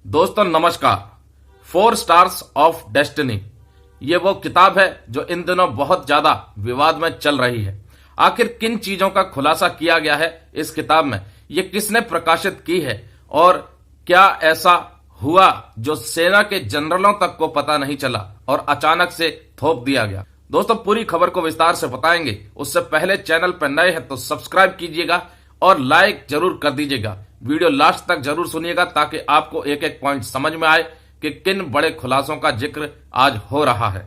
दोस्तों नमस्कार। 4 stars of destiny ये वो किताब है जो इन दिनों बहुत ज्यादा विवाद में चल रही है। आखिर किन चीजों का खुलासा किया गया है इस किताब में, ये किसने प्रकाशित की है और क्या ऐसा हुआ जो सेना के जनरलों तक को पता नहीं चला और अचानक से थोप दिया गया। दोस्तों पूरी खबर को विस्तार से बताएंगे, उससे पहले चैनल पर नए हैं तो सब्सक्राइब कीजिएगा और लाइक जरूर कर दीजिएगा। वीडियो लास्ट तक जरूर सुनिएगा ताकि आपको एक एक पॉइंट समझ में आए कि किन बड़े खुलासों का जिक्र आज हो रहा है।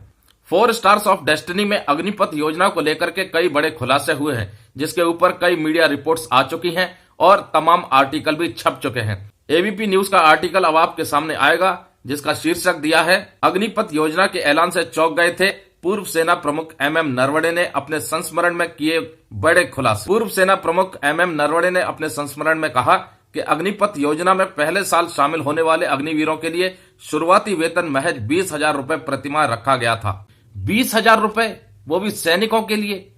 4 स्टार्स ऑफ डेस्टिनी में अग्निपथ योजना को लेकर के कई बड़े खुलासे हुए हैं, जिसके ऊपर कई मीडिया रिपोर्ट्स आ चुकी हैं और तमाम आर्टिकल भी छप चुके हैं। एबीपी न्यूज का आर्टिकल अब आपके सामने आएगा, जिसका शीर्षक दिया है अग्निपथ योजना के ऐलान से चौंक गए थे पूर्व सेना प्रमुख एमएम नरवणे ने अपने संस्मरण में किए बड़े खुलासे। पूर्व सेना प्रमुख एमएम नरवणे ने अपने संस्मरण में कहा कि अग्निपथ योजना में पहले साल शामिल होने वाले अग्निवीरों के लिए शुरुआती वेतन महज 20,000 रुपए प्रतिमाह रखा गया था। 20,000 रुपए, वो भी सैनिकों के लिए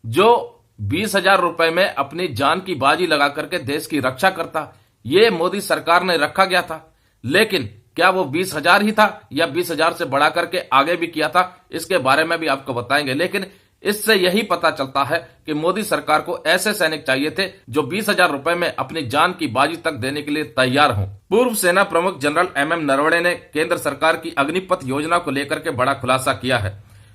जो 20,000 रुपए में अपनी जान की बाजी लगा करके देश की रक्षा करता, ये मोदी सरकार ने रखा गया था। लेकिन क्या वो 20,000 ही था या 20,000 से बढ़ा करके आगे भी किया था, इसके बारे में भी आपको बताएंगे। लेकिन इससे यही पता चलता है कि मोदी सरकार को ऐसे सैनिक चाहिए थे जो 20,000 रुपए में अपनी जान की बाजी तक देने के लिए तैयार हों। पूर्व सेना प्रमुख जनरल एमएम नरवणे ने केंद्र सरकार की अग्निपथ योजना को लेकर के बड़ा खुलासा किया है।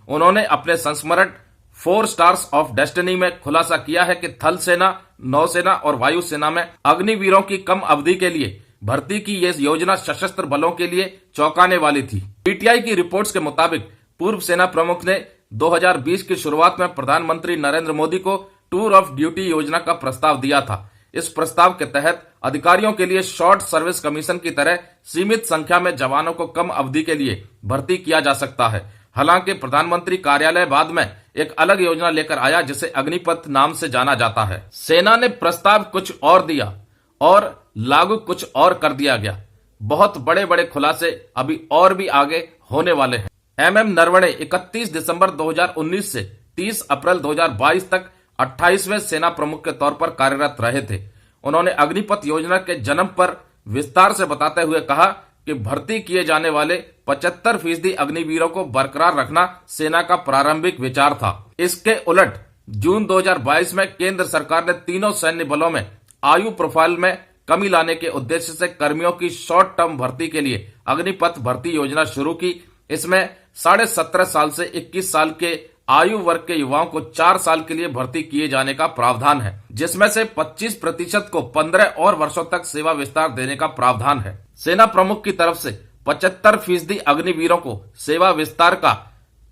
उन्होंने अपने संस्मरण 4 स्टार्स ऑफ डेस्टिनी में खुलासा किया है कि थल सेना, नौसेना और वायुसेना में अग्निवीरों की कम अवधि के लिए भर्ती की यह योजना सशस्त्र बलों के लिए चौंकाने वाली थी। पीटीआई की रिपोर्ट्स के मुताबिक पूर्व सेना प्रमुख ने 2020 की शुरुआत में प्रधानमंत्री नरेंद्र मोदी को टूर ऑफ ड्यूटी योजना का प्रस्ताव दिया था। इस प्रस्ताव के तहत अधिकारियों के लिए शॉर्ट सर्विस कमीशन की तरह सीमित संख्या में जवानों को कम अवधि के लिए भर्ती किया जा सकता है। हालांकि प्रधानमंत्री कार्यालय बाद में एक अलग योजना लेकर आया जिसे अग्निपथ नाम से जाना जाता है। सेना ने प्रस्ताव कुछ और दिया और लागू कुछ और कर दिया गया। बहुत बड़े बड़े खुलासे अभी और भी आगे होने वाले हैं। एमएम नरवणे 31 दिसंबर 2019 से 30 अप्रैल 2022 तक 28वें सेना प्रमुख के तौर पर कार्यरत रहे थे। उन्होंने अग्निपथ योजना के जन्म पर विस्तार से बताते हुए कहा कि भर्ती किए जाने वाले 75% अग्निवीरों को बरकरार रखना सेना का प्रारंभिक विचार था। इसके उलट जून 2022 में केंद्र सरकार ने तीनों सैन्य बलों में आयु प्रोफाइल में कमी लाने के उद्देश्य से कर्मियों की शॉर्ट टर्म भर्ती के लिए अग्निपथ भर्ती योजना शुरू की। इसमें 17.5 साल से 21 साल के आयु वर्ग के युवाओं को 4 साल के लिए भर्ती किए जाने का प्रावधान है, जिसमें से 25% को 15 और वर्षों तक सेवा विस्तार देने का प्रावधान है। सेना प्रमुख की तरफ से 75% अग्निवीरों को सेवा विस्तार का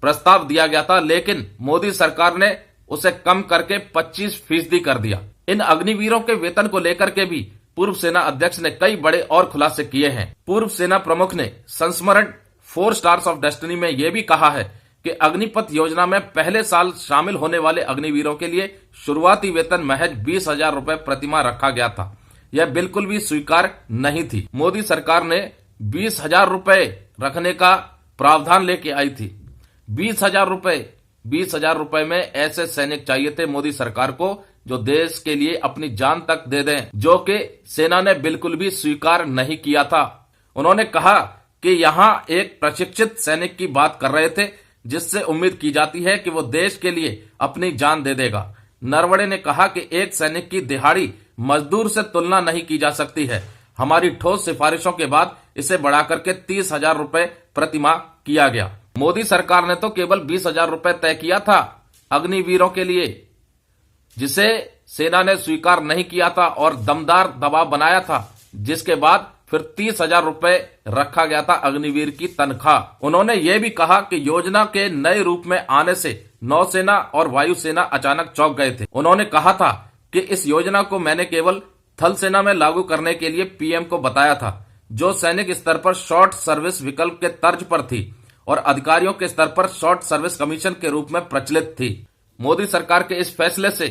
प्रस्ताव दिया गया था, लेकिन मोदी सरकार ने उसे कम करके 25% कर दिया। इन अग्निवीरों के वेतन को लेकर के भी पूर्व सेना अध्यक्ष ने कई बड़े और खुलासे किए हैं। पूर्व सेना प्रमुख ने संस्मरण 4 स्टार्स ऑफ डेस्टिनी में यह भी कहा है कि अग्निपथ योजना में पहले साल शामिल होने वाले अग्निवीरों के लिए शुरुआती वेतन महज 20,000 रुपए प्रतिमाह रखा गया था। यह बिल्कुल भी स्वीकार नहीं थी। मोदी सरकार ने 20,000 रुपए रखने का प्रावधान लेके आई थी। 20,000 रुपए में ऐसे सैनिक चाहिए थे मोदी सरकार को जो देश के लिए अपनी जान तक दे दें, जो कि सेना ने बिल्कुल भी स्वीकार नहीं किया था। उन्होंने कहा कि यहां एक प्रशिक्षित सैनिक की बात कर रहे थे जिससे उम्मीद की जाती है कि वो देश के लिए अपनी जान दे देगा। नरवणे ने कहा कि एक सैनिक की दिहाड़ी मजदूर से तुलना नहीं की जा सकती है। हमारी ठोस सिफारिशों के बाद इसे बढ़ाकर के 30,000 रुपए प्रतिमाह किया गया। मोदी सरकार ने तो केवल 20,000 रुपए तय किया था अग्निवीरों के लिए, जिसे सेना ने स्वीकार नहीं किया था और दमदार दबाव बनाया था, जिसके बाद फिर 30,000 रुपए रखा गया था अग्निवीर की तनख्वाह। उन्होंने ये भी कहा कि योजना के नए रूप में आने से नौसेना और वायुसेना अचानक चौंक गए थे। उन्होंने कहा था कि इस योजना को मैंने केवल थल सेना में लागू करने के लिए पीएम को बताया था, जो सैनिक स्तर पर शॉर्ट सर्विस विकल्प के तर्ज पर थी और अधिकारियों के स्तर पर शॉर्ट सर्विस कमीशन के रूप में प्रचलित थी। मोदी सरकार के इस फैसले से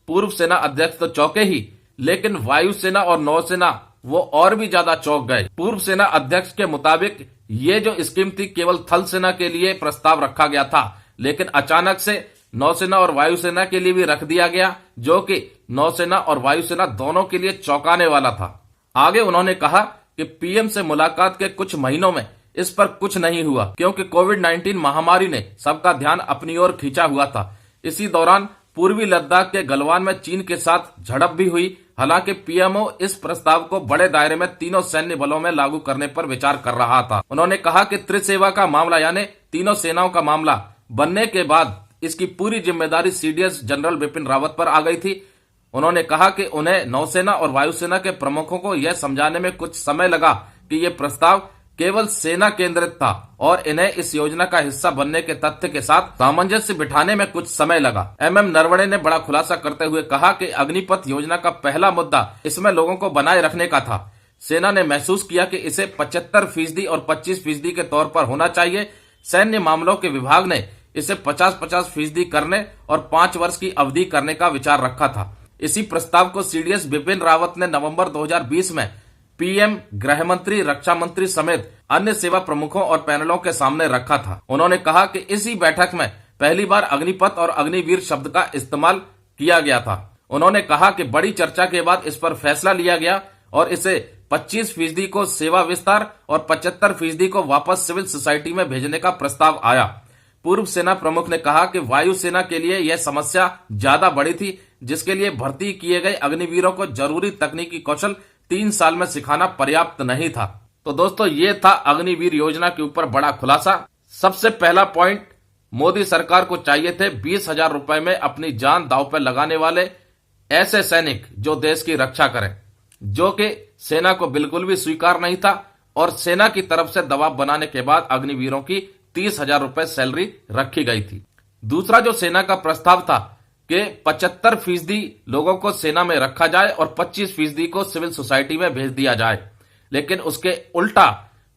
पूर्व सेना अध्यक्ष तो चौंके ही, लेकिन वायुसेना और नौसेना वो और भी ज्यादा चौंक गए। पूर्व सेना अध्यक्ष के मुताबिक ये जो स्कीम थी केवल थल सेना के लिए प्रस्ताव रखा गया था, लेकिन अचानक से नौसेना और वायुसेना के लिए भी रख दिया गया, जो कि नौसेना और वायुसेना दोनों के लिए चौंकाने वाला था। आगे उन्होंने कहा कि पीएम से मुलाकात के कुछ महीनों में इस पर कुछ नहीं हुआ, क्योंकि कोविड-19 महामारी ने सबका ध्यान अपनी ओर खींचा हुआ था। इसी दौरान पूर्वी लद्दाख के गलवान में चीन के साथ झड़प भी हुई। हालांकि पीएमओ इस प्रस्ताव को बड़े दायरे में तीनों सैन्य बलों में लागू करने पर विचार कर रहा था। उन्होंने कहा कि त्रिसेवा का मामला यानी तीनों सेनाओं का मामला बनने के बाद इसकी पूरी जिम्मेदारी सीडीएस जनरल बिपिन रावत पर आ गई थी। उन्होंने कहा कि उन्हें नौसेना और वायुसेना के प्रमुखों को यह समझाने में कुछ समय लगा कि यह प्रस्ताव केवल सेना केंद्रित था और इन्हें इस योजना का हिस्सा बनने के तथ्य के साथ सामंजस्य बिठाने में कुछ समय लगा। एमएम नरवणे ने बड़ा खुलासा करते हुए कहा कि अग्निपथ योजना का पहला मुद्दा इसमें लोगों को बनाए रखने का था। सेना ने महसूस किया कि इसे 75% और 25% के तौर पर होना चाहिए। सैन्य मामलों के विभाग ने इसे 50-50% करने और 5 वर्ष की अवधि करने का विचार रखा था। इसी प्रस्ताव को सीडीएस बिपिन रावत ने नवंबर 2020 में पीएम, गृह मंत्री, रक्षा मंत्री समेत अन्य सेवा प्रमुखों और पैनलों के सामने रखा था। उन्होंने कहा कि इसी बैठक में पहली बार अग्निपथ और अग्निवीर शब्द का इस्तेमाल किया गया था। उन्होंने कहा कि बड़ी चर्चा के बाद इस पर फैसला लिया गया और इसे 25% को सेवा विस्तार और 75% को वापस सिविल सोसाइटी में भेजने का प्रस्ताव आया। पूर्व सेना प्रमुख ने कहा कि वायुसेना के लिए यह समस्या ज्यादा बड़ी थी, जिसके लिए भर्ती किए गए अग्निवीरों को जरूरी तकनीकी कौशल 3 साल में सिखाना पर्याप्त नहीं था। तो दोस्तों, ये था अग्निवीर योजना के ऊपर बड़ा खुलासा। सबसे पहला पॉइंट, मोदी सरकार को चाहिए थे 20,000 रुपए में अपनी जान दांव पर लगाने वाले ऐसे सैनिक जो देश की रक्षा करें, जो कि सेना को बिल्कुल भी स्वीकार नहीं था। और सेना की तरफ से दबाव बनाने के बाद अग्निवीरों की 30,000 रुपए सैलरी रखी गई थी। दूसरा जो सेना का प्रस्ताव था कि 75% लोगों को सेना में रखा जाए और 25% को सिविल सोसाइटी में भेज दिया जाए, लेकिन उसके उल्टा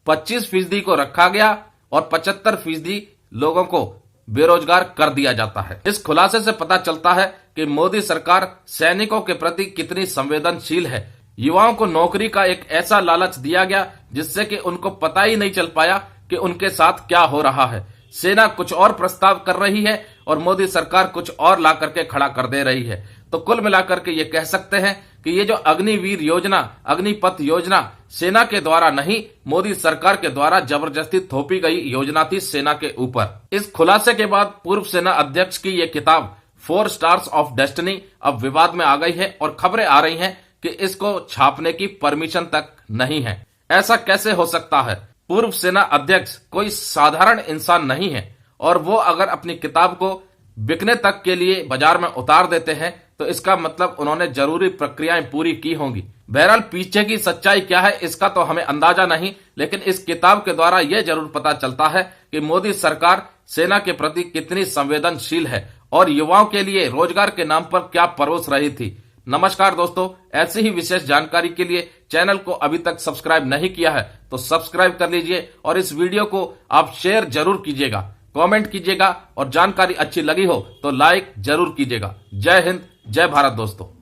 25% को रखा गया और 75% लोगों को बेरोजगार कर दिया जाता है। इस खुलासे से पता चलता है कि मोदी सरकार सैनिकों के प्रति कितनी संवेदनशील है। युवाओं को नौकरी का एक ऐसा लालच दिया गया जिससे कि उनको पता ही नहीं चल पाया कि उनके साथ क्या हो रहा है। सेना कुछ और प्रस्ताव कर रही है और मोदी सरकार कुछ और ला करके खड़ा कर दे रही है। तो कुल मिलाकर के ये कह सकते हैं कि ये जो अग्निवीर योजना, अग्निपथ योजना सेना के द्वारा नहीं, मोदी सरकार के द्वारा जबरदस्ती थोपी गई योजना थी सेना के ऊपर। इस खुलासे के बाद पूर्व सेना अध्यक्ष की ये किताब 4 स्टार्स ऑफ डेस्टिनी अब विवाद में आ गई है और खबरें आ रही हैं कि इसको छापने की परमिशन तक नहीं है। ऐसा कैसे हो सकता है? पूर्व सेना अध्यक्ष कोई साधारण इंसान नहीं है और वो अगर अपनी किताब को बिकने तक के लिए बाजार में उतार देते हैं तो इसका मतलब उन्होंने जरूरी प्रक्रियाएं पूरी की होंगी। बहरहाल पीछे की सच्चाई क्या है इसका तो हमें अंदाजा नहीं, लेकिन इस किताब के द्वारा यह जरूर पता चलता है कि मोदी सरकार सेना के प्रति कितनी संवेदनशील है और युवाओं के लिए रोजगार के नाम पर क्या परोस रही थी। नमस्कार दोस्तों, ऐसी ही विशेष जानकारी के लिए चैनल को अभी तक सब्सक्राइब नहीं किया है तो सब्सक्राइब कर लीजिए और इस वीडियो को आप शेयर जरूर कीजिएगा, कमेंट कीजिएगा और जानकारी अच्छी लगी हो तो लाइक जरूर कीजिएगा। जय हिंद, जय भारत दोस्तों।